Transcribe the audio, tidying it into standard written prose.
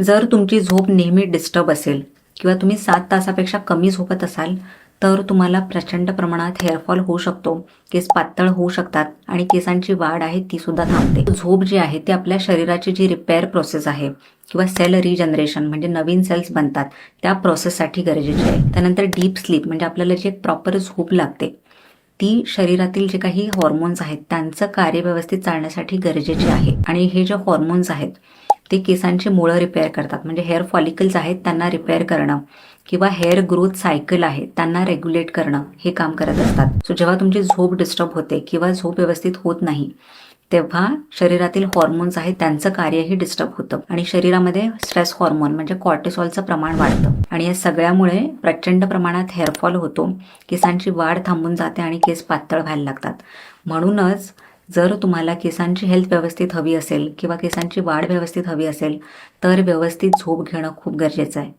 जर तुमची झोप नेहमी डिस्टर्ब असेल किंवा तुम्ही 7 तासापेक्षा कमी झोपत असाल तर तुम्हाला प्रचंड प्रमाणात हेअरफॉल होऊ शकतो, केस पातळ होऊ शकतात आणि केसांची वाढ आहे ती सुद्धा थांबते. झोप जी आहे ती आपल्या शरीराची जी रिपेअर प्रोसेस आहे किंवा सेल रिजनरेशन म्हणजे नवीन सेल्स बनतात त्या प्रोसेससाठी गरजेची आहे. त्यानंतर डीप स्लीप म्हणजे आपल्याला जी एक प्रॉपर झोप लागते ती शरीरातील जे काही हॉर्मोन्स आहेत त्यांचं कार्य व्यवस्थित चालण्यासाठी गरजेचे आहे. आणि हे जे हॉर्मोन्स आहेत ते केसांची मुळं रिपेअर करतात, म्हणजे हेअर फॉलिकल्स आहेत त्यांना रिपेअर करणं किंवा हेअर ग्रोथ सायकल आहे त्यांना रेग्युलेट करणं हे काम करत असतात. सो जेव्हा तुमची झोप डिस्टर्ब होते किंवा झोप व्यवस्थित होत नाही तेव्हा शरीरातील हॉर्मोन्स आहेत त्यांचं कार्यही डिस्टर्ब होतं आणि शरीरामध्ये स्ट्रेस हॉर्मोन म्हणजे कॉर्टिसॉलचं प्रमाण वाढतं आणि या सगळ्यामुळे प्रचंड प्रमाणात हेअरफॉल होतो, केसांची वाढ थांबून जाते आणि केस पातळ व्हायला लागतात. म्हणूनच जर तुम्हाला केसांची हेल्थ व्यवस्थित हवी असेल किंवा केसांची वाढ व्यवस्थित हवी असेल तर व्यवस्थित झोप घेणं खूप गरजेचं आहे.